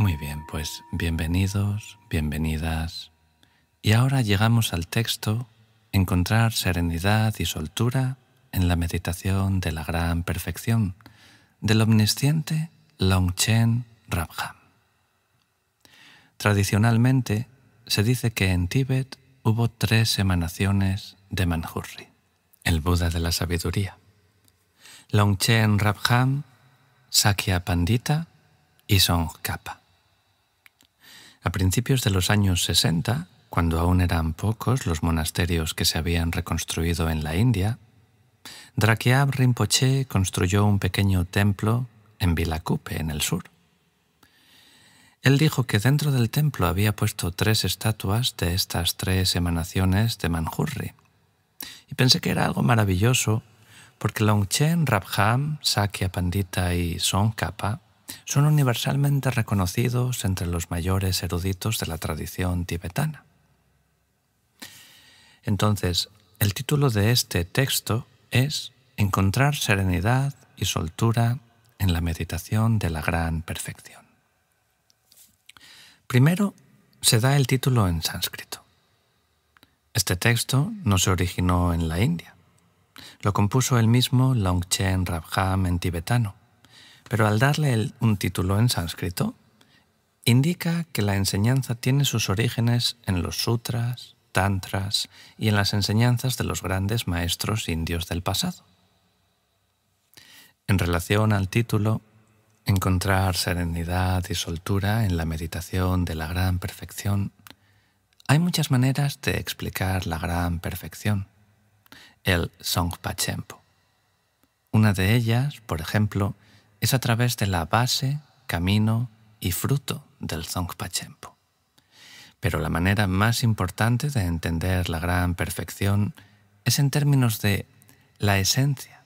Muy bien, pues bienvenidos, bienvenidas. Y ahora llegamos al texto Encontrar serenidad y soltura en la meditación de la gran perfección del omnisciente Longchen Rabham. Tradicionalmente se dice que en Tíbet hubo 3 emanaciones de Manjusri, el Buda de la sabiduría: Longchen Rabham, Sakya Pandita y Tsongkhapa. A principios de los años 60, cuando aún eran pocos los monasterios que se habían reconstruido en la India, Drakyab Rinpoche construyó un pequeño templo en Vilacupe, en el sur. Él dijo que dentro del templo había puesto 3 estatuas de estas 3 emanaciones de Manjusri. Y pensé que era algo maravilloso, porque Longchen Rabham, Sakya Pandita y Tsongkhapa son universalmente reconocidos entre los mayores eruditos de la tradición tibetana. Entonces, el título de este texto es Encontrar serenidad y soltura en la meditación de la gran perfección. Primero, se da el título en sánscrito. Este texto no se originó en la India. Lo compuso el mismo Longchen Rabham en tibetano, pero al darle un título en sánscrito, indica que la enseñanza tiene sus orígenes en los sutras, tantras y en las enseñanzas de los grandes maestros indios del pasado. En relación al título, Encontrar serenidad y soltura en la meditación de la gran perfección, hay muchas maneras de explicar la gran perfección, el Songpa Chempo. Una de ellas, por ejemplo, es a través de la base, camino y fruto del Songpa Chempo. Pero la manera más importante de entender la gran perfección es en términos de la esencia,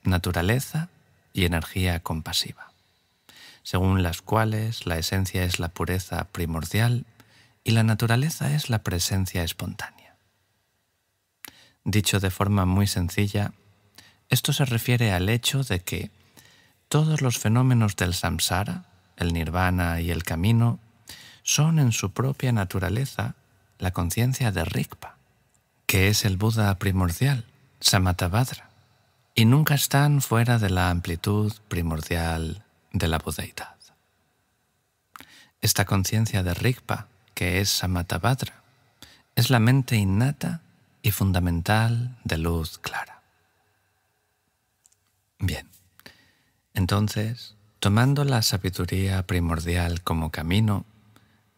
naturaleza y energía compasiva, según las cuales la esencia es la pureza primordial y la naturaleza es la presencia espontánea. Dicho de forma muy sencilla, esto se refiere al hecho de que todos los fenómenos del samsara, el nirvana y el camino, son en su propia naturaleza la conciencia de Rigpa, que es el Buda primordial, Samatavadra, y nunca están fuera de la amplitud primordial de la budeidad. Esta conciencia de Rigpa, que es Samatavadra, es la mente innata y fundamental de luz clara. Bien, entonces, tomando la sabiduría primordial como camino,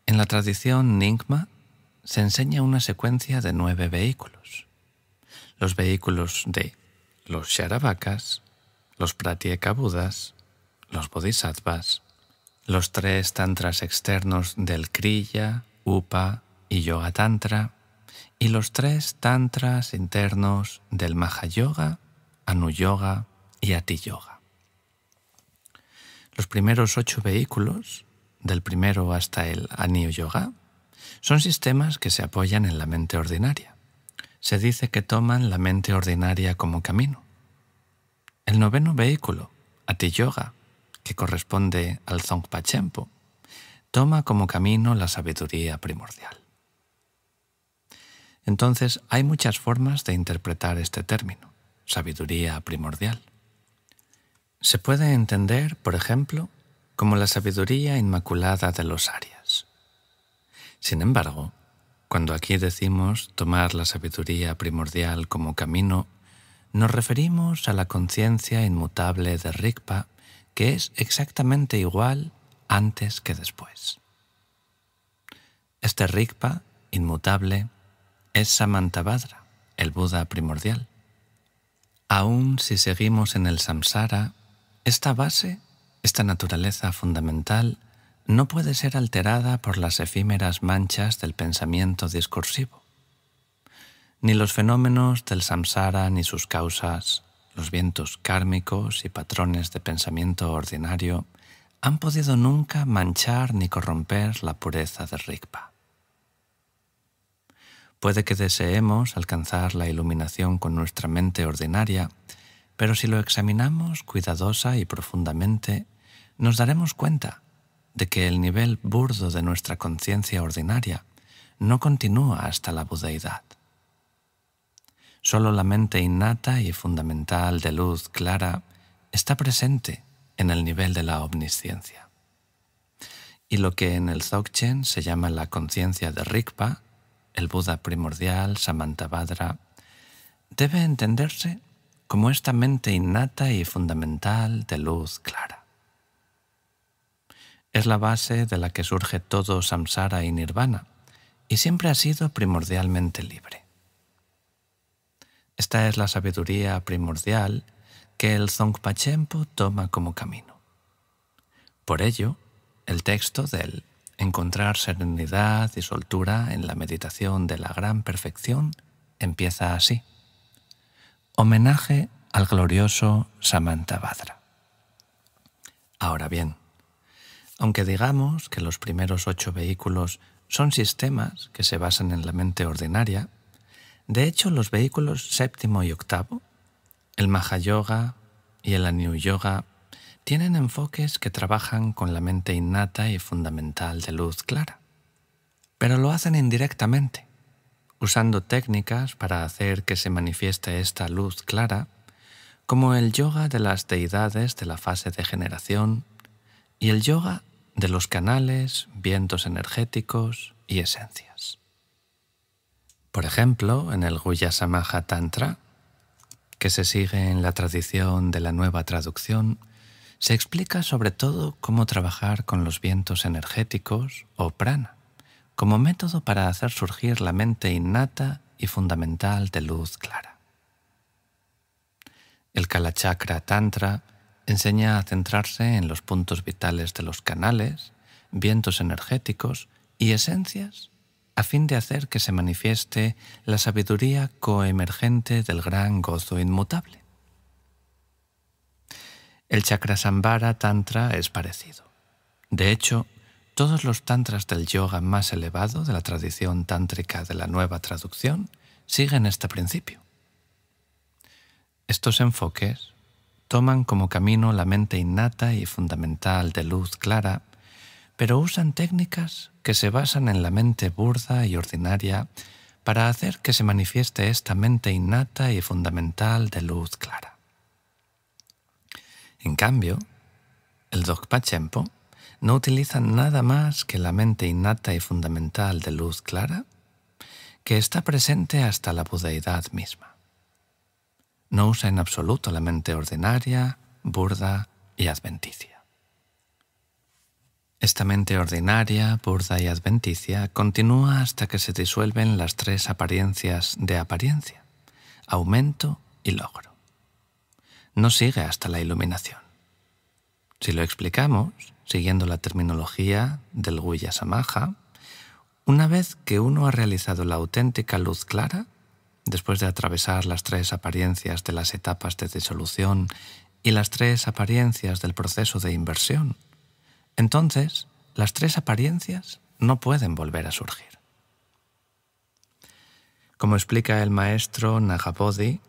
en la tradición Nyingma se enseña una secuencia de 9 vehículos. Los vehículos de los Charavakas, los Pratyeka Budas, los Bodhisattvas, los 3 tantras externos del Kriya, Upa y Yoga Tantra, y los 3 tantras internos del Mahayoga, Anuyoga y Ati Yoga. Los primeros 8 vehículos, del primero hasta el Ani Yoga, son sistemas que se apoyan en la mente ordinaria. Se dice que toman la mente ordinaria como camino. El 9º vehículo, Ati Yoga, que corresponde al Songpa Chempo, toma como camino la sabiduría primordial. Entonces, hay muchas formas de interpretar este término, sabiduría primordial. Se puede entender, por ejemplo, como la sabiduría inmaculada de los Aryas. Sin embargo, cuando aquí decimos tomar la sabiduría primordial como camino, nos referimos a la conciencia inmutable de Rigpa, que es exactamente igual antes que después. Este Rigpa, inmutable, es Samantabhadra, el Buda primordial. Aun si seguimos en el samsara, esta base, esta naturaleza fundamental, no puede ser alterada por las efímeras manchas del pensamiento discursivo. Ni los fenómenos del samsara ni sus causas, los vientos kármicos y patrones de pensamiento ordinario, han podido nunca manchar ni corromper la pureza de Rigpa. Puede que deseemos alcanzar la iluminación con nuestra mente ordinaria, pero si lo examinamos cuidadosa y profundamente, nos daremos cuenta de que el nivel burdo de nuestra conciencia ordinaria no continúa hasta la budeidad. Solo la mente innata y fundamental de luz clara está presente en el nivel de la omnisciencia. Y lo que en el Dzogchen se llama la conciencia de Rigpa, el Buda primordial, Samantabhadra, debe entenderse como esta mente innata y fundamental de luz clara. Es la base de la que surge todo samsara y nirvana, y siempre ha sido primordialmente libre. Esta es la sabiduría primordial que el Dzongpa Chenpo toma como camino. Por ello, el texto del encontrar serenidad y soltura en la meditación de la gran perfección empieza así. Homenaje al glorioso Samantabhadra. Ahora bien, aunque digamos que los primeros 8 vehículos son sistemas que se basan en la mente ordinaria, de hecho los vehículos 7º y 8º, el Mahayoga y el Agni Yoga, tienen enfoques que trabajan con la mente innata y fundamental de luz clara, pero lo hacen indirectamente, usando técnicas para hacer que se manifieste esta luz clara, como el yoga de las deidades de la fase de generación y el yoga de los canales, vientos energéticos y esencias. Por ejemplo, en el Guhyasamaja Tantra, que se sigue en la tradición de la nueva traducción, se explica sobre todo cómo trabajar con los vientos energéticos o prana, como método para hacer surgir la mente innata y fundamental de luz clara. El Kalachakra Tantra enseña a centrarse en los puntos vitales de los canales, vientos energéticos y esencias a fin de hacer que se manifieste la sabiduría coemergente del gran gozo inmutable. El Chakrasambhara Tantra es parecido. De hecho, todos los tantras del yoga más elevado de la tradición tántrica de la nueva traducción siguen este principio. Estos enfoques toman como camino la mente innata y fundamental de luz clara, pero usan técnicas que se basan en la mente burda y ordinaria para hacer que se manifieste esta mente innata y fundamental de luz clara. En cambio, el Dzogpa Chenpo no utiliza nada más que la mente innata y fundamental de luz clara, que está presente hasta la budeidad misma. No usa en absoluto la mente ordinaria, burda y adventicia. Esta mente ordinaria, burda y adventicia continúa hasta que se disuelven las 3 apariencias de apariencia, aumento y logro. No sigue hasta la iluminación. Si lo explicamos, siguiendo la terminología del Guhyasamaja, una vez que uno ha realizado la auténtica luz clara, después de atravesar las 3 apariencias de las etapas de disolución y las 3 apariencias del proceso de inversión, entonces las 3 apariencias no pueden volver a surgir. Como explica el maestro Nagabodhi,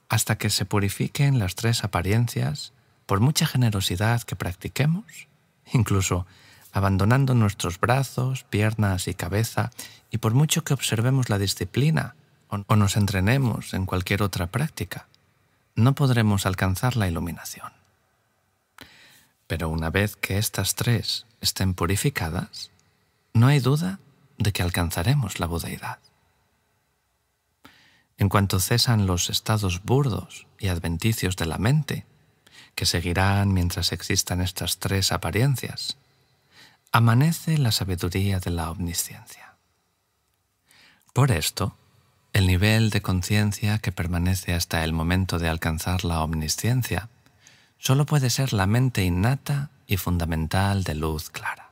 hasta que se purifiquen las 3 apariencias, por mucha generosidad que practiquemos, incluso abandonando nuestros brazos, piernas y cabeza, y por mucho que observemos la disciplina o nos entrenemos en cualquier otra práctica, no podremos alcanzar la iluminación. Pero una vez que estas 3 estén purificadas, no hay duda de que alcanzaremos la budeidad. En cuanto cesan los estados burdos y adventicios de la mente, que seguirán mientras existan estas 3 apariencias, amanece la sabiduría de la omnisciencia. Por esto, el nivel de conciencia que permanece hasta el momento de alcanzar la omnisciencia solo puede ser la mente innata y fundamental de luz clara.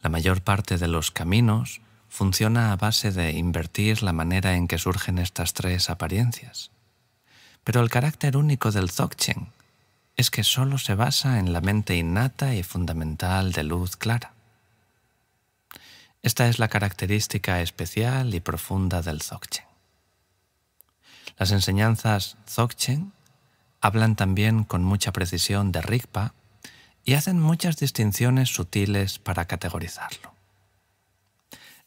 La mayor parte de los caminos funciona a base de invertir la manera en que surgen estas 3 apariencias. Pero el carácter único del Dzogchen es que solo se basa en la mente innata y fundamental de luz clara. Esta es la característica especial y profunda del Dzogchen. Las enseñanzas Dzogchen hablan también con mucha precisión de Rigpa y hacen muchas distinciones sutiles para categorizarlo.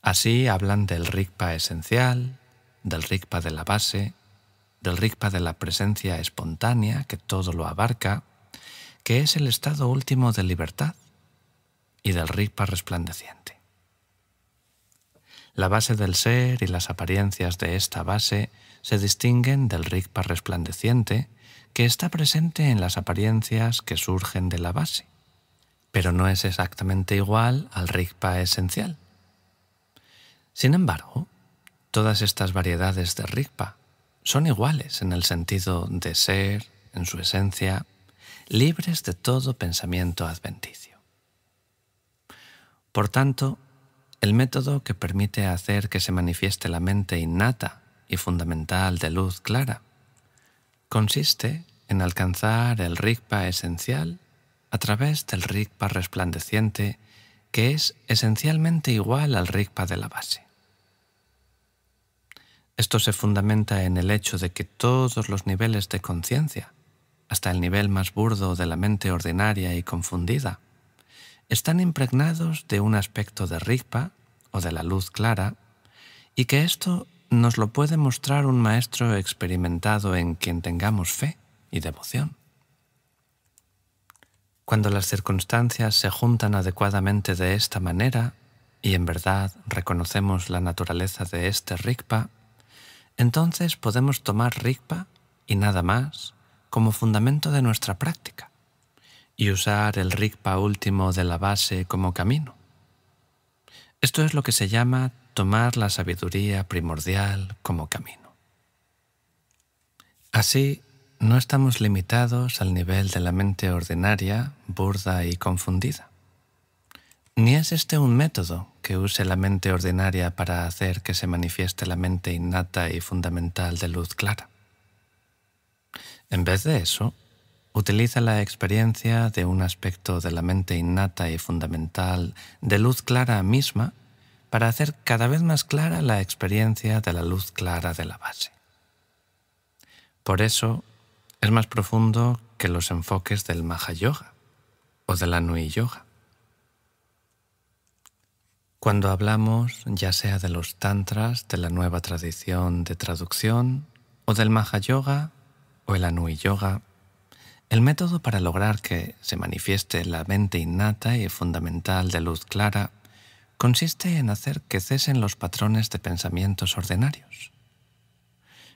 Así hablan del Rigpa esencial, del Rigpa de la base, del Rigpa de la presencia espontánea que todo lo abarca, que es el estado último de libertad, y del Rigpa resplandeciente. La base del ser y las apariencias de esta base se distinguen del Rigpa resplandeciente, que está presente en las apariencias que surgen de la base, pero no es exactamente igual al Rigpa esencial. Sin embargo, todas estas variedades de Rigpa son iguales en el sentido de ser, en su esencia, libres de todo pensamiento adventicio. Por tanto, el método que permite hacer que se manifieste la mente innata y fundamental de luz clara consiste en alcanzar el Rigpa esencial a través del Rigpa resplandeciente, que es esencialmente igual al Rigpa de la base. Esto se fundamenta en el hecho de que todos los niveles de conciencia, hasta el nivel más burdo de la mente ordinaria y confundida, están impregnados de un aspecto de Rigpa o de la luz clara, y que esto nos lo puede mostrar un maestro experimentado en quien tengamos fe y devoción. Cuando las circunstancias se juntan adecuadamente de esta manera, y en verdad reconocemos la naturaleza de este Rigpa, entonces podemos tomar Rigpa y nada más como fundamento de nuestra práctica y usar el Rigpa último de la base como camino. Esto es lo que se llama tomar la sabiduría primordial como camino. Así, no estamos limitados al nivel de la mente ordinaria, burda y confundida. Ni es este un método que use la mente ordinaria para hacer que se manifieste la mente innata y fundamental de luz clara. En vez de eso, utiliza la experiencia de un aspecto de la mente innata y fundamental de luz clara misma para hacer cada vez más clara la experiencia de la luz clara de la base. Por eso, es más profundo que los enfoques del Mahayoga o de la Nui Yoga. Cuando hablamos ya sea de los tantras de la nueva tradición de traducción o del Mahayoga o el Anui Yoga, el método para lograr que se manifieste la mente innata y fundamental de luz clara consiste en hacer que cesen los patrones de pensamientos ordinarios.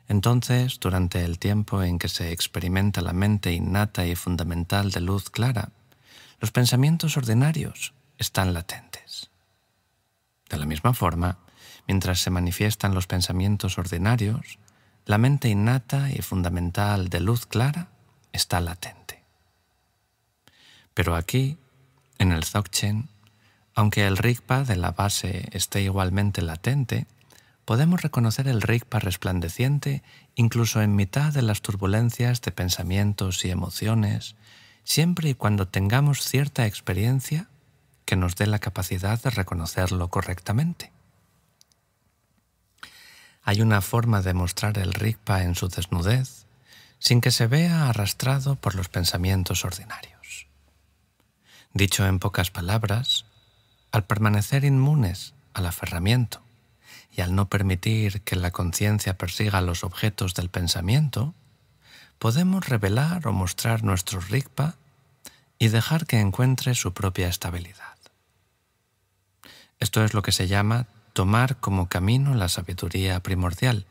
Entonces, durante el tiempo en que se experimenta la mente innata y fundamental de luz clara, los pensamientos ordinarios están latentes. De la misma forma, mientras se manifiestan los pensamientos ordinarios, la mente innata y fundamental de luz clara está latente. Pero aquí, en el Dzogchen, aunque el Rigpa de la base esté igualmente latente, podemos reconocer el Rigpa resplandeciente incluso en mitad de las turbulencias de pensamientos y emociones, siempre y cuando tengamos cierta experiencia que nos dé la capacidad de reconocerlo correctamente. Hay una forma de mostrar el Rigpa en su desnudez sin que se vea arrastrado por los pensamientos ordinarios. Dicho en pocas palabras, al permanecer inmunes al aferramiento y al no permitir que la conciencia persiga los objetos del pensamiento, podemos revelar o mostrar nuestro Rigpa y dejar que encuentre su propia estabilidad. Esto es lo que se llama tomar como camino la sabiduría primordial,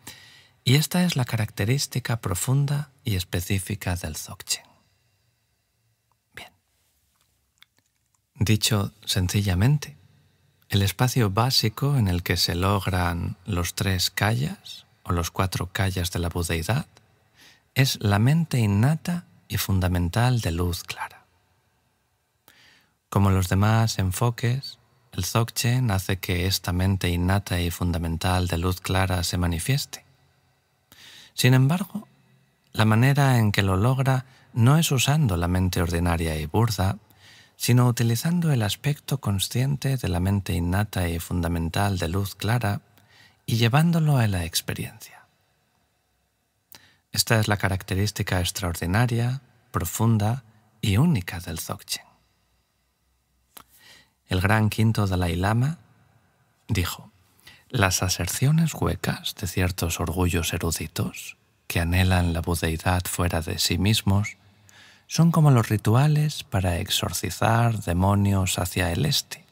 y esta es la característica profunda y específica del Dzogchen. Bien. Dicho sencillamente, el espacio básico en el que se logran los 3 kayas o los 4 kayas de la budeidad es la mente innata y fundamental de luz clara. Como los demás enfoques, el Dzogchen hace que esta mente innata y fundamental de luz clara se manifieste. Sin embargo, la manera en que lo logra no es usando la mente ordinaria y burda, sino utilizando el aspecto consciente de la mente innata y fundamental de luz clara y llevándolo a la experiencia. Esta es la característica extraordinaria, profunda y única del Dzogchen. el gran quinto Dalai Lama dijo: las aserciones huecas de ciertos orgullos eruditos que anhelan la budeidad fuera de sí mismos son como los rituales para exorcizar demonios hacia el este.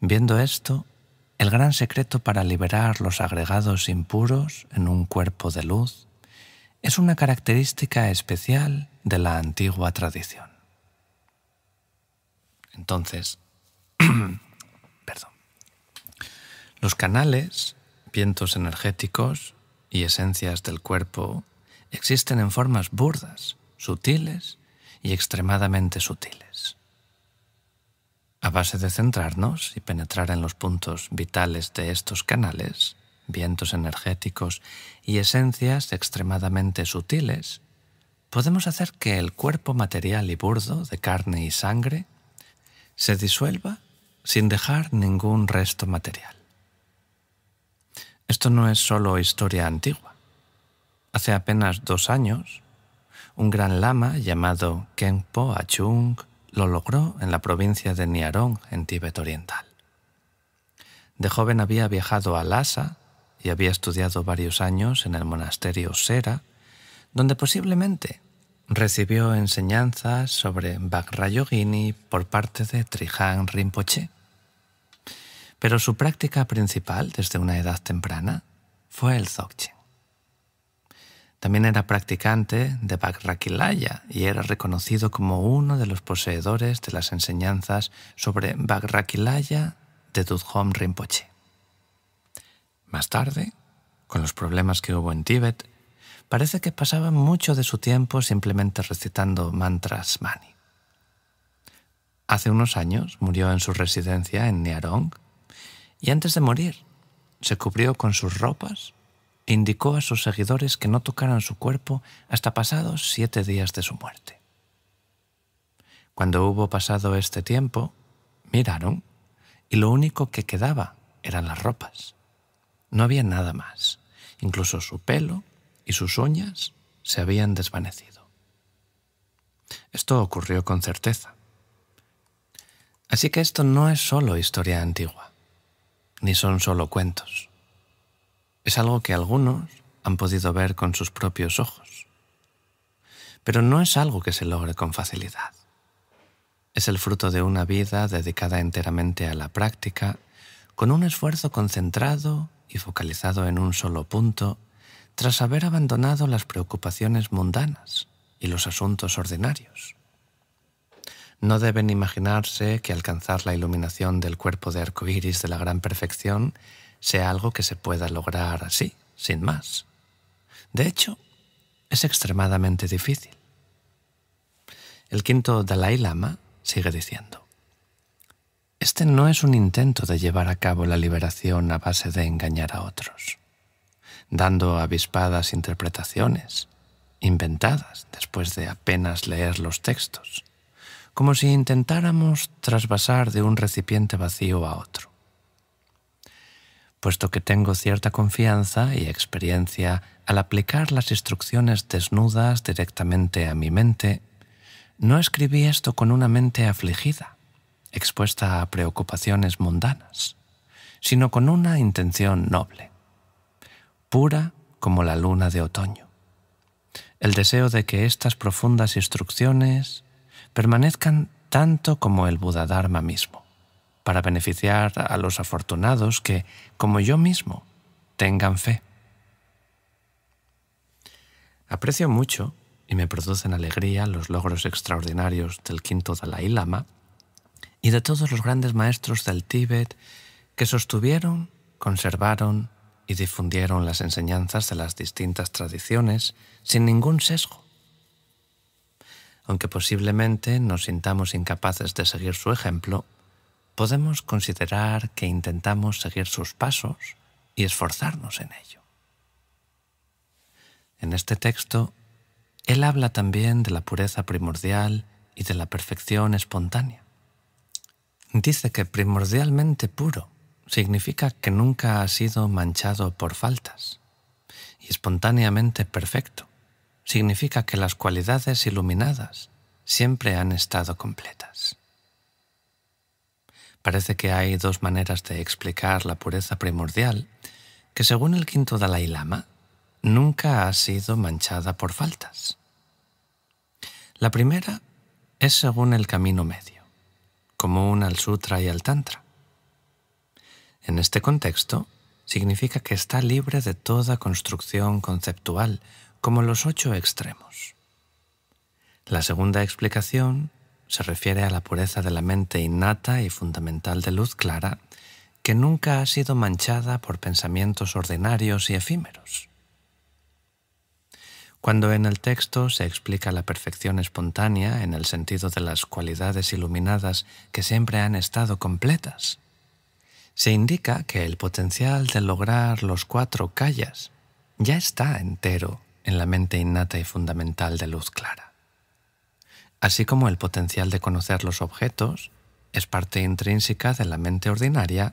Viendo esto, el gran secreto para liberar los agregados impuros en un cuerpo de luz es una característica especial de la antigua tradición. Entonces, los canales, vientos energéticos y esencias del cuerpo existen en formas burdas, sutiles y extremadamente sutiles. A base de centrarnos y penetrar en los puntos vitales de estos canales, vientos energéticos y esencias extremadamente sutiles, podemos hacer que el cuerpo material y burdo de carne y sangre se disuelva sin dejar ningún resto material. Esto no es solo historia antigua. Hace apenas 2 años, un gran lama llamado Khenpo Achung lo logró en la provincia de Nyarong, en Tíbet oriental. De joven había viajado a Lhasa y había estudiado varios años en el monasterio Sera, donde posiblemente recibió enseñanzas sobre Vajrayogini por parte de Trikhan Rinpoche. Pero su práctica principal desde una edad temprana fue el Dzogchen. También era practicante de Vajrakilaya y era reconocido como uno de los poseedores de las enseñanzas sobre Vajrakilaya de Dudjom Rinpoche. Más tarde, con los problemas que hubo en Tíbet, parece que pasaba mucho de su tiempo simplemente recitando mantras mani. Hace unos años murió en su residencia en Nyarong y antes de morir se cubrió con sus ropas e indicó a sus seguidores que no tocaran su cuerpo hasta pasados 7 días de su muerte. Cuando hubo pasado este tiempo, miraron y lo único que quedaba eran las ropas. No había nada más. Incluso su pelo y sus uñas se habían desvanecido. Esto ocurrió con certeza. Así que esto no es solo historia antigua, ni son solo cuentos. Es algo que algunos han podido ver con sus propios ojos. Pero no es algo que se logre con facilidad. Es el fruto de una vida dedicada enteramente a la práctica, con un esfuerzo concentrado y focalizado en un solo punto, tras haber abandonado las preocupaciones mundanas y los asuntos ordinarios. No deben imaginarse que alcanzar la iluminación del cuerpo de arcoíris de la gran perfección sea algo que se pueda lograr así, sin más. De hecho, es extremadamente difícil. El quinto Dalai Lama sigue diciendo: este no es un intento de llevar a cabo la liberación a base de engañar a otros, dando avispadas interpretaciones, inventadas después de apenas leer los textos, como si intentáramos trasvasar de un recipiente vacío a otro. Puesto que tengo cierta confianza y experiencia al aplicar las instrucciones desnudas directamente a mi mente, no escribí esto con una mente afligida, expuesta a preocupaciones mundanas, sino con una intención noble, pura como la luna de otoño, el deseo de que estas profundas instrucciones permanezcan tanto como el Buddha-dharma mismo, para beneficiar a los afortunados que, como yo mismo, tengan fe. Aprecio mucho y me producen alegría los logros extraordinarios del quinto Dalai Lama y de todos los grandes maestros del Tíbet que sostuvieron, conservaron y difundieron las enseñanzas de las distintas tradiciones sin ningún sesgo. Aunque posiblemente nos sintamos incapaces de seguir su ejemplo, podemos considerar que intentamos seguir sus pasos y esforzarnos en ello. En este texto, él habla también de la pureza primordial y de la perfección espontánea. Dice que primordialmente puro significa que nunca ha sido manchado por faltas, y espontáneamente perfecto significa que las cualidades iluminadas siempre han estado completas. parece que hay dos maneras de explicar la pureza primordial que, según el quinto Dalai Lama, nunca ha sido manchada por faltas. La primera es según el camino medio, común al Sutra y al Tantra. En este contexto, significa que está libre de toda construcción conceptual, como los 8 extremos. La segunda explicación se refiere a la pureza de la mente innata y fundamental de luz clara, que nunca ha sido manchada por pensamientos ordinarios y efímeros. Cuando en el texto se explica la perfección espontánea en el sentido de las cualidades iluminadas que siempre han estado completas, se indica que el potencial de lograr los 4 kayas ya está entero en la mente innata y fundamental de luz clara. Así como el potencial de conocer los objetos es parte intrínseca de la mente ordinaria,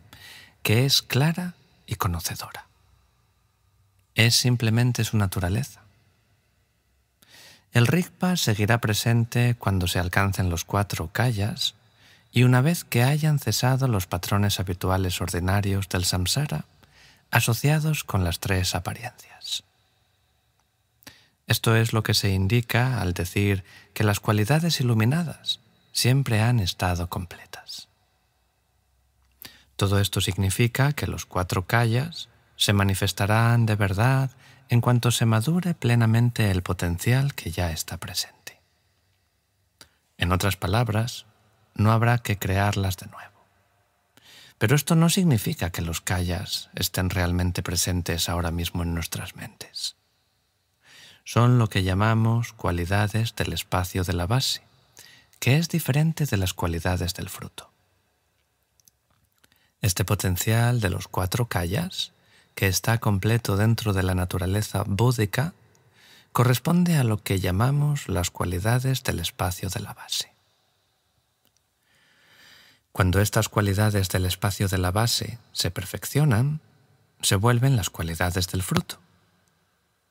que es clara y conocedora. Es simplemente su naturaleza. El Rigpa seguirá presente cuando se alcancen los 4 kayas y una vez que hayan cesado los patrones habituales ordinarios del samsara asociados con las 3 apariencias. Esto es lo que se indica al decir que las cualidades iluminadas siempre han estado completas. Todo esto significa que los 4 kayas se manifestarán de verdad en cuanto se madure plenamente el potencial que ya está presente. En otras palabras, no habrá que crearlas de nuevo. Pero esto no significa que los kayas estén realmente presentes ahora mismo en nuestras mentes. Son lo que llamamos cualidades del espacio de la base, que es diferente de las cualidades del fruto. Este potencial de los 4 kayas, que está completo dentro de la naturaleza búdica, corresponde a lo que llamamos las cualidades del espacio de la base. Cuando estas cualidades del espacio de la base se perfeccionan, se vuelven las cualidades del fruto.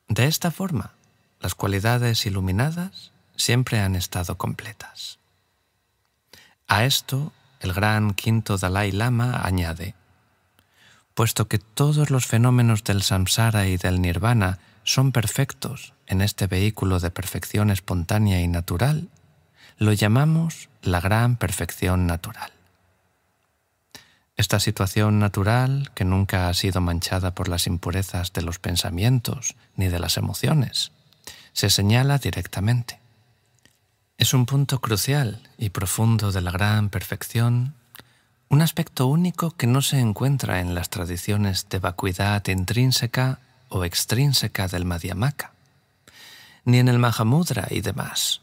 De esta forma, las cualidades iluminadas siempre han estado completas. A esto, el gran quinto Dalai Lama añade: puesto que todos los fenómenos del samsara y del nirvana son perfectos en este vehículo de perfección espontánea y natural, lo llamamos la gran perfección natural. Esta situación natural, que nunca ha sido manchada por las impurezas de los pensamientos ni de las emociones, se señala directamente. Es un punto crucial y profundo de la gran perfección, un aspecto único que no se encuentra en las tradiciones de vacuidad intrínseca o extrínseca del Madhyamaka, ni en el Mahamudra y demás.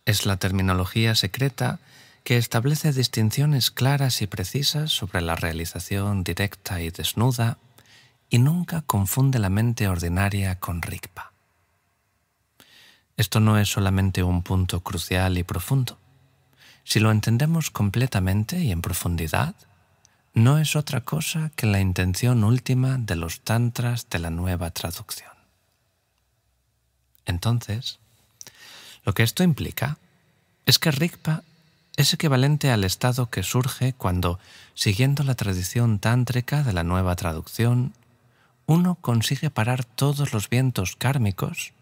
Es la terminología secreta que establece distinciones claras y precisas sobre la realización directa y desnuda y nunca confunde la mente ordinaria con Rigpa. Esto no es solamente un punto crucial y profundo. Si lo entendemos completamente y en profundidad, no es otra cosa que la intención última de los tantras de la nueva traducción. Entonces, lo que esto implica es que Rigpa es equivalente al estado que surge cuando, siguiendo la tradición tántrica de la nueva traducción, uno consigue parar todos los vientos kármicos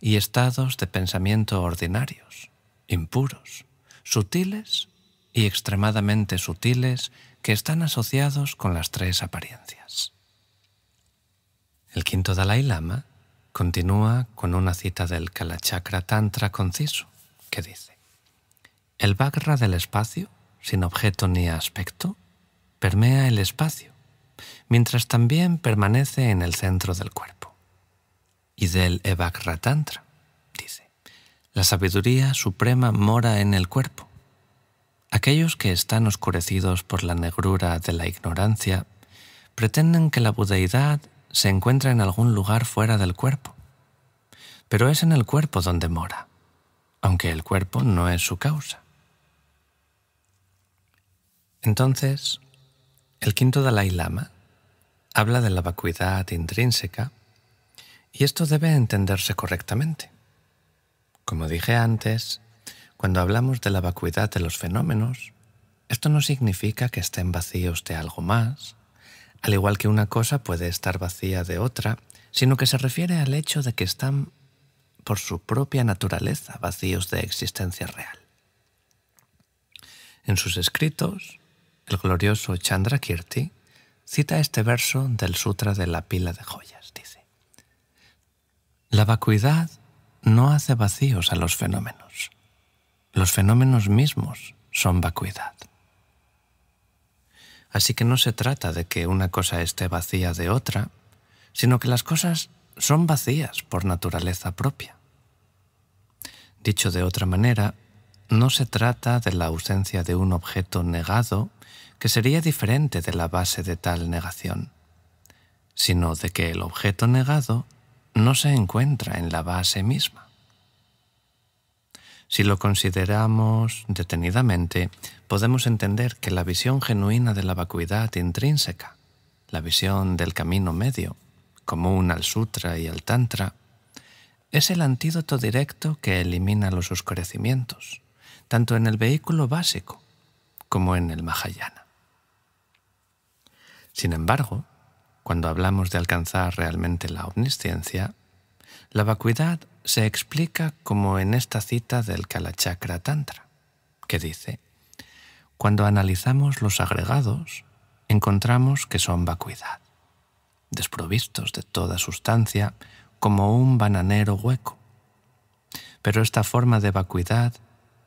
y estados de pensamiento ordinarios, impuros, sutiles y extremadamente sutiles que están asociados con las 3 apariencias. El quinto Dalai Lama continúa con una cita del Kalachakra Tantra conciso, que dice: el Vajra del espacio, sin objeto ni aspecto, permea el espacio, mientras también permanece en el centro del cuerpo. Y del Evajra Tantra dice: la sabiduría suprema mora en el cuerpo. Aquellos que están oscurecidos por la negrura de la ignorancia pretenden que la budeidad se encuentra en algún lugar fuera del cuerpo, pero es en el cuerpo donde mora, aunque el cuerpo no es su causa. Entonces, el quinto Dalai Lama habla de la vacuidad intrínseca, y esto debe entenderse correctamente. Como dije antes, cuando hablamos de la vacuidad de los fenómenos, esto no significa que estén vacíos de algo más, al igual que una cosa puede estar vacía de otra, sino que se refiere al hecho de que están, por su propia naturaleza, vacíos de existencia real. En sus escritos, el glorioso Chandrakirti cita este verso del Sutra de la pila de joyas. Dice: la vacuidad no hace vacíos a los fenómenos mismos son vacuidad. Así que no se trata de que una cosa esté vacía de otra, sino que las cosas son vacías por naturaleza propia. Dicho de otra manera, no se trata de la ausencia de un objeto negado que sería diferente de la base de tal negación, sino de que el objeto negado no se encuentra en la base misma. Si lo consideramos detenidamente, podemos entender que la visión genuina de la vacuidad intrínseca, la visión del camino medio, común al Sutra y al Tantra, es el antídoto directo que elimina los oscurecimientos, tanto en el vehículo básico como en el Mahayana. Sin embargo, cuando hablamos de alcanzar realmente la omnisciencia, la vacuidad se explica como en esta cita del Kalachakra Tantra, que dice: cuando analizamos los agregados, encontramos que son vacuidad, desprovistos de toda sustancia, como un bananero hueco. Pero esta forma de vacuidad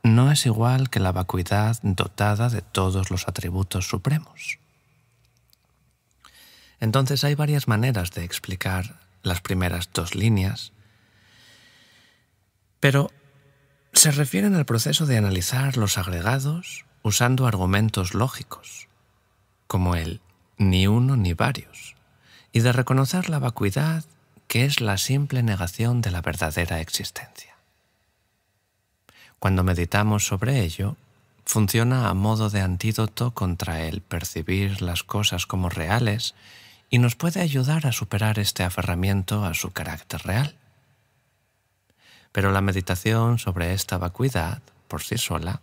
no es igual que la vacuidad dotada de todos los atributos supremos. Entonces hay varias maneras de explicar las primeras dos líneas, pero se refieren al proceso de analizar los agregados usando argumentos lógicos, como el ni uno ni varios, y de reconocer la vacuidad que es la simple negación de la verdadera existencia. Cuando meditamos sobre ello, funciona a modo de antídoto contra el percibir las cosas como reales y nos puede ayudar a superar este aferramiento a su carácter real. Pero la meditación sobre esta vacuidad, por sí sola,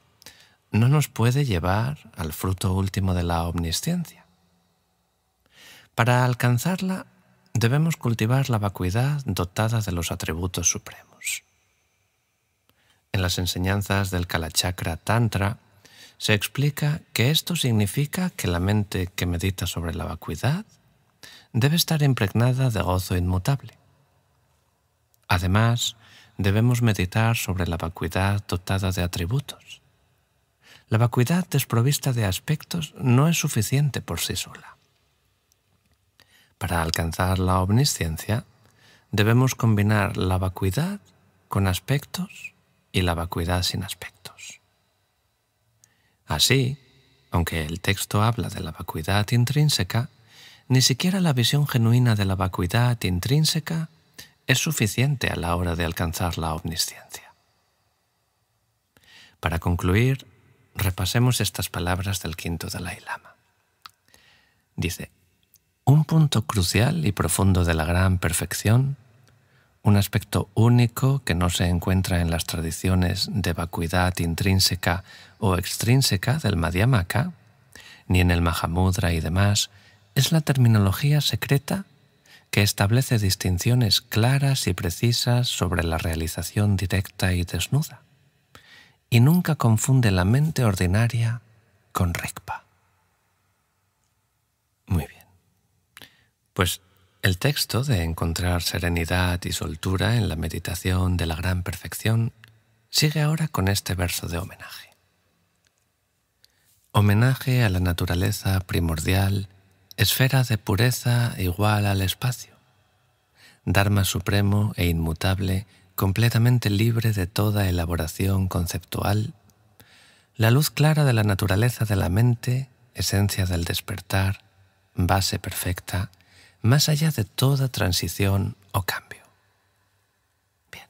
no nos puede llevar al fruto último de la omnisciencia. Para alcanzarla, debemos cultivar la vacuidad dotada de los atributos supremos. En las enseñanzas del Kalachakra Tantra se explica que esto significa que la mente que medita sobre la vacuidad debe estar impregnada de gozo inmutable. Además, debemos meditar sobre la vacuidad dotada de atributos. La vacuidad desprovista de aspectos no es suficiente por sí sola. Para alcanzar la omnisciencia, debemos combinar la vacuidad con aspectos y la vacuidad sin aspectos. Así, aunque el texto habla de la vacuidad intrínseca, ni siquiera la visión genuina de la vacuidad intrínseca es suficiente a la hora de alcanzar la omnisciencia. Para concluir, repasemos estas palabras del quinto Dalai Lama. Dice: un punto crucial y profundo de la gran perfección, un aspecto único que no se encuentra en las tradiciones de vacuidad intrínseca o extrínseca del Madhyamaka, ni en el Mahamudra y demás, es la terminología secreta que establece distinciones claras y precisas sobre la realización directa y desnuda, y nunca confunde la mente ordinaria con Rigpa. Muy bien. Pues el texto de encontrar serenidad y soltura en la meditación de la gran perfección sigue ahora con este verso de homenaje. Homenaje a la naturaleza primordial, esfera de pureza igual al espacio, Dharma supremo e inmutable, completamente libre de toda elaboración conceptual, la luz clara de la naturaleza de la mente, esencia del despertar, base perfecta, más allá de toda transición o cambio. Bien.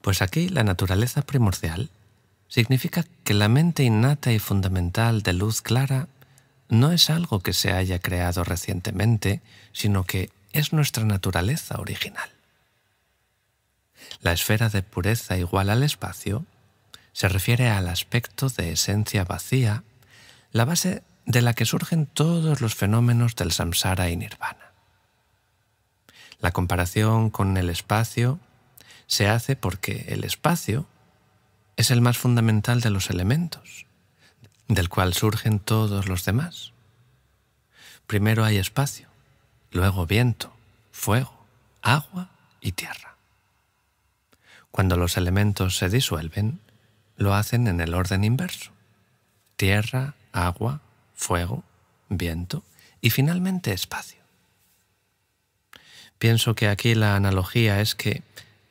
Pues aquí la naturaleza primordial significa que la mente innata y fundamental de luz clara no es algo que se haya creado recientemente, sino que es nuestra naturaleza original. La esfera de pureza igual al espacio se refiere al aspecto de esencia vacía, la base de la que surgen todos los fenómenos del samsara y nirvana. La comparación con el espacio se hace porque el espacio es el más fundamental de los elementos, del cual surgen todos los demás. Primero hay espacio, luego viento, fuego, agua y tierra. Cuando los elementos se disuelven, lo hacen en el orden inverso: tierra, agua, fuego, viento y finalmente espacio. Pienso que aquí la analogía es que,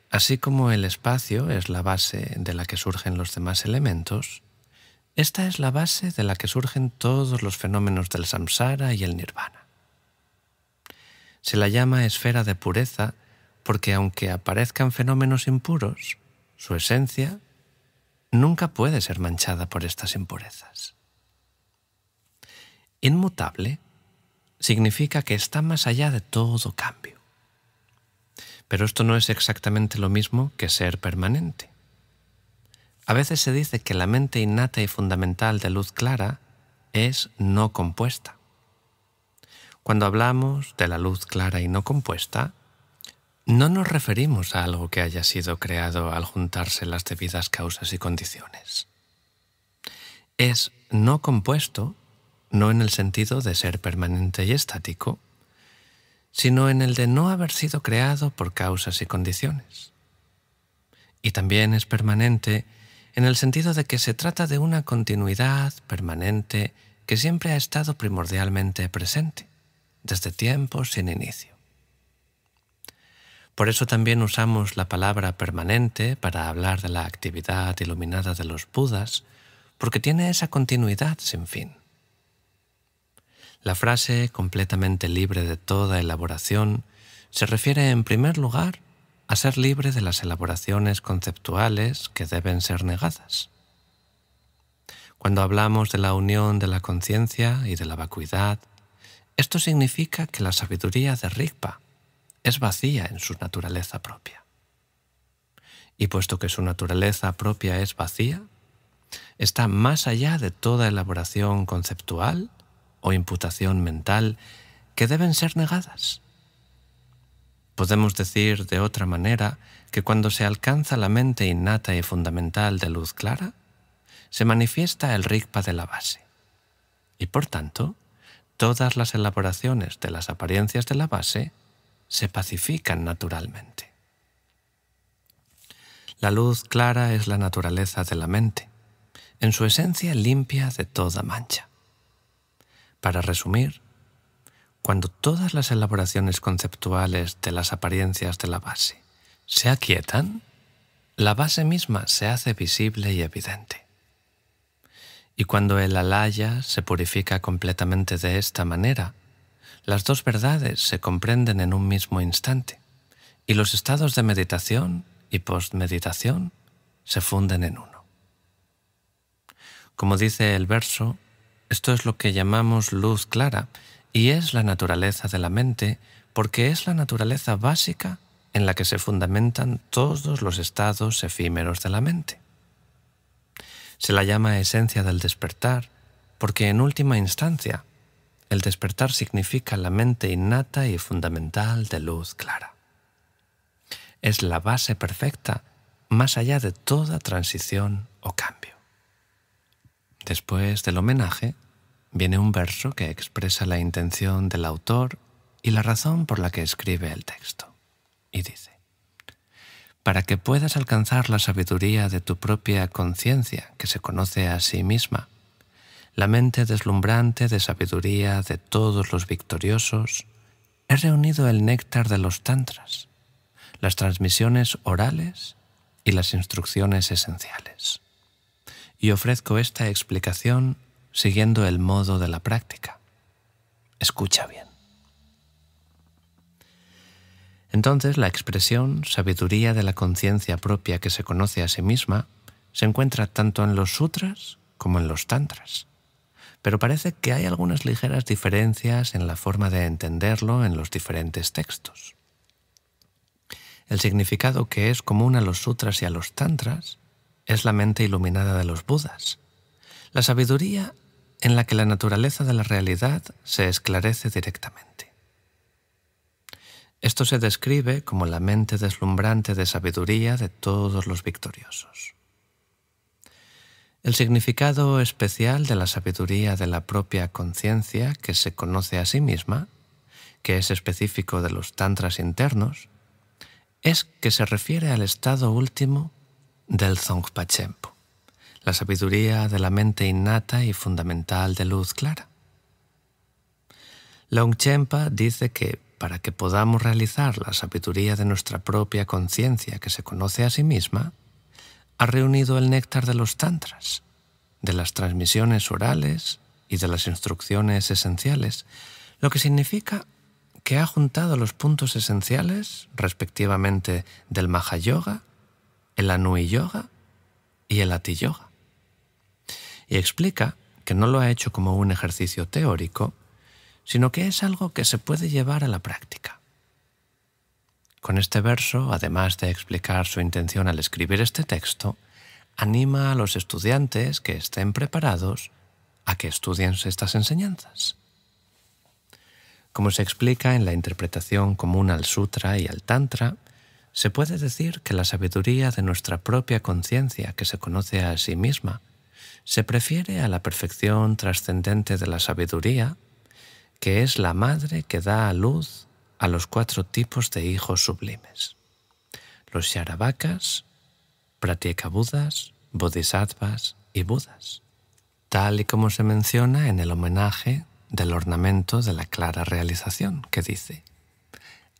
así como el espacio es la base de la que surgen los demás elementos, esta es la base de la que surgen todos los fenómenos del samsara y el nirvana. Se la llama esfera de pureza porque, aunque aparezcan fenómenos impuros, su esencia nunca puede ser manchada por estas impurezas. Inmutable significa que está más allá de todo cambio. Pero esto no es exactamente lo mismo que ser permanente. A veces se dice que la mente innata y fundamental de luz clara es no compuesta. Cuando hablamos de la luz clara y no compuesta, no nos referimos a algo que haya sido creado al juntarse las debidas causas y condiciones. Es no compuesto, no en el sentido de ser permanente y estático, sino en el de no haber sido creado por causas y condiciones. Y también es permanente en el sentido de que se trata de una continuidad permanente que siempre ha estado primordialmente presente, desde tiempos sin inicio. Por eso también usamos la palabra permanente para hablar de la actividad iluminada de los Budas, porque tiene esa continuidad sin fin. La frase completamente libre de toda elaboración se refiere en primer lugar a ser libre de las elaboraciones conceptuales que deben ser negadas. Cuando hablamos de la unión de la conciencia y de la vacuidad, esto significa que la sabiduría de Rigpa es vacía en su naturaleza propia. Y puesto que su naturaleza propia es vacía, está más allá de toda elaboración conceptual o imputación mental que deben ser negadas. Podemos decir de otra manera que cuando se alcanza la mente innata y fundamental de luz clara, se manifiesta el Rigpa de la base. Y por tanto, todas las elaboraciones de las apariencias de la base se pacifican naturalmente. La luz clara es la naturaleza de la mente, en su esencia limpia de toda mancha. Para resumir, cuando todas las elaboraciones conceptuales de las apariencias de la base se aquietan, la base misma se hace visible y evidente. Y cuando el alaya se purifica completamente de esta manera, las dos verdades se comprenden en un mismo instante, y los estados de meditación y postmeditación se funden en uno. Como dice el verso, esto es lo que llamamos luz clara, y es la naturaleza de la mente, porque es la naturaleza básica en la que se fundamentan todos los estados efímeros de la mente. Se la llama esencia del despertar, porque en última instancia, el despertar significa la mente innata y fundamental de luz clara. Es la base perfecta, más allá de toda transición o cambio. Después del homenaje, viene un verso que expresa la intención del autor y la razón por la que escribe el texto. Y dice: para que puedas alcanzar la sabiduría de tu propia conciencia, que se conoce a sí misma, la mente deslumbrante de sabiduría de todos los victoriosos, he reunido el néctar de los tantras, las transmisiones orales y las instrucciones esenciales. Y ofrezco esta explicación siguiendo el modo de la práctica. Escucha bien. Entonces, la expresión sabiduría de la conciencia propia que se conoce a sí misma se encuentra tanto en los sutras como en los tantras. Pero parece que hay algunas ligeras diferencias en la forma de entenderlo en los diferentes textos. El significado que es común a los sutras y a los tantras es la mente iluminada de los Budas, la sabiduría en la que la naturaleza de la realidad se esclarece directamente. Esto se describe como la mente deslumbrante de sabiduría de todos los victoriosos. El significado especial de la sabiduría de la propia conciencia que se conoce a sí misma, que es específico de los tantras internos, es que se refiere al estado último del Dzongpa Chenpo, la sabiduría de la mente innata y fundamental de luz clara. Longchenpa dice que para que podamos realizar la sabiduría de nuestra propia conciencia que se conoce a sí misma, ha reunido el néctar de los tantras, de las transmisiones orales y de las instrucciones esenciales, lo que significa que ha juntado los puntos esenciales, respectivamente, del Mahayoga, el Anui Yoga y el Ati Yoga. Y explica que no lo ha hecho como un ejercicio teórico, sino que es algo que se puede llevar a la práctica. Con este verso, además de explicar su intención al escribir este texto, anima a los estudiantes que estén preparados a que estudien estas enseñanzas. Como se explica en la interpretación común al Sutra y al Tantra, se puede decir que la sabiduría de nuestra propia conciencia que se conoce a sí misma se prefiere a la perfección trascendente de la sabiduría, que es la madre que da a luz a los 4 tipos de hijos sublimes: los Charavakas, Pratyekabuddhas, Bodhisattvas y Budas, tal y como se menciona en el homenaje del ornamento de la clara realización, que dice: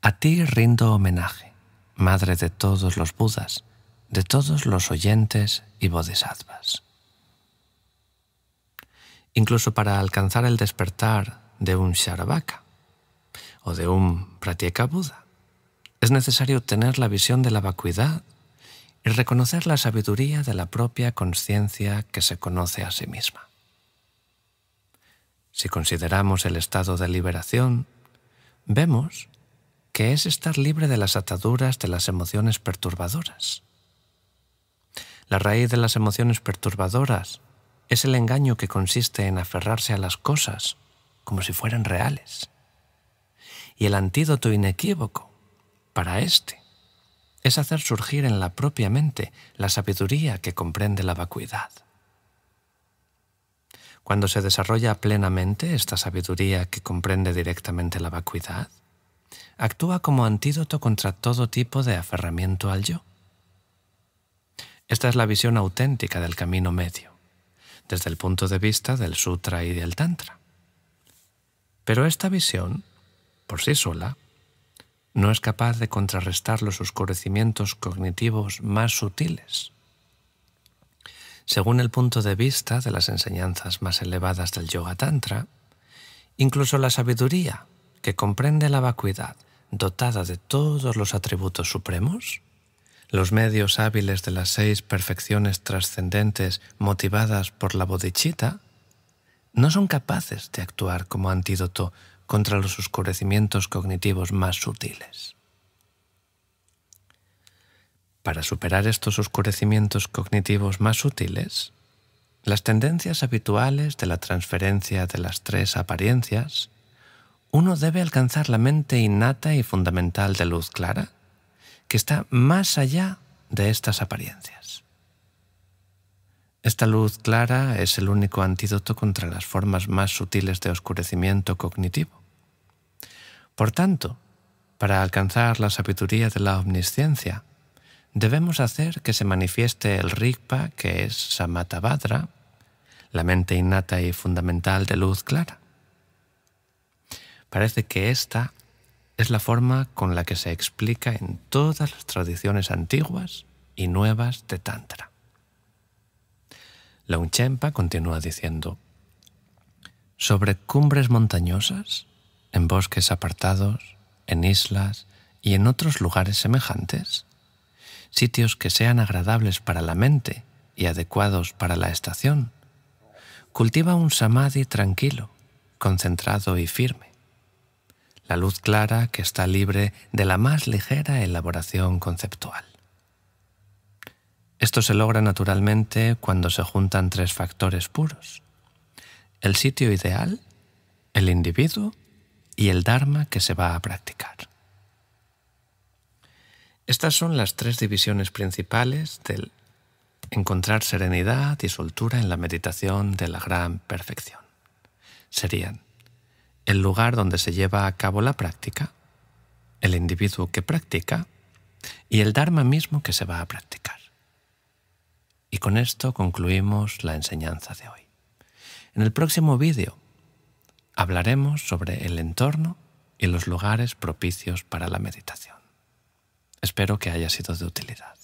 «A ti rindo homenaje, madre de todos los Budas, de todos los oyentes y Bodhisattvas». Incluso para alcanzar el despertar de un Charabaka o de un Pratyekabuddha, es necesario tener la visión de la vacuidad y reconocer la sabiduría de la propia conciencia que se conoce a sí misma. Si consideramos el estado de liberación, vemos que es estar libre de las ataduras de las emociones perturbadoras. La raíz de las emociones perturbadoras es el engaño que consiste en aferrarse a las cosas como si fueran reales. Y el antídoto inequívoco para este es hacer surgir en la propia mente la sabiduría que comprende la vacuidad. Cuando se desarrolla plenamente esta sabiduría que comprende directamente la vacuidad, actúa como antídoto contra todo tipo de aferramiento al yo. Esta es la visión auténtica del camino medio, desde el punto de vista del Sutra y del Tantra. Pero esta visión, por sí sola, no es capaz de contrarrestar los oscurecimientos cognitivos más sutiles. Según el punto de vista de las enseñanzas más elevadas del Yoga Tantra, incluso la sabiduría que comprende la vacuidad, dotada de todos los atributos supremos, los medios hábiles de las 6 perfecciones trascendentes motivadas por la bodhicitta, no son capaces de actuar como antídoto contra los oscurecimientos cognitivos más sutiles. Para superar estos oscurecimientos cognitivos más sutiles, las tendencias habituales de la transferencia de las 3 apariencias, uno debe alcanzar la mente innata y fundamental de luz clara, que está más allá de estas apariencias. Esta luz clara es el único antídoto contra las formas más sutiles de oscurecimiento cognitivo. Por tanto, para alcanzar la sabiduría de la omnisciencia, debemos hacer que se manifieste el Rigpa, que es Samattabhadra, la mente innata y fundamental de luz clara. Parece que esta es la forma con la que se explica en todas las tradiciones antiguas y nuevas de Tantra. Longchenpa continúa diciendo: sobre cumbres montañosas, en bosques apartados, en islas y en otros lugares semejantes, sitios que sean agradables para la mente y adecuados para la estación, cultiva un samadhi tranquilo, concentrado y firme, la luz clara que está libre de la más ligera elaboración conceptual. Esto se logra naturalmente cuando se juntan tres factores puros: el sitio ideal, el individuo y el dharma que se va a practicar. Estas son las tres divisiones principales del encontrar serenidad y soltura en la meditación de la gran perfección. Serían el lugar donde se lleva a cabo la práctica, el individuo que practica y el dharma mismo que se va a practicar. Y con esto concluimos la enseñanza de hoy. En el próximo vídeo hablaremos sobre el entorno y los lugares propicios para la meditación. Espero que haya sido de utilidad.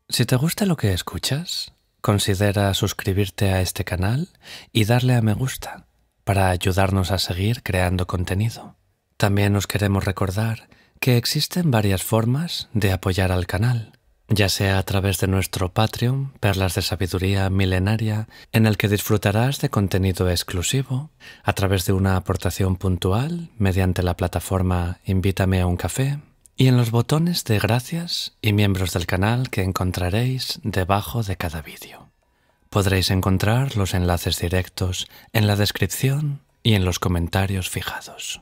Si te gusta lo que escuchas, considera suscribirte a este canal y darle a me gusta para ayudarnos a seguir creando contenido. También os queremos recordar que existen varias formas de apoyar al canal, ya sea a través de nuestro Patreon, Perlas de Sabiduría Milenaria, en el que disfrutarás de contenido exclusivo, a través de una aportación puntual mediante la plataforma Invítame a un café, y en los botones de gracias y miembros del canal que encontraréis debajo de cada vídeo. Podréis encontrar los enlaces directos en la descripción y en los comentarios fijados.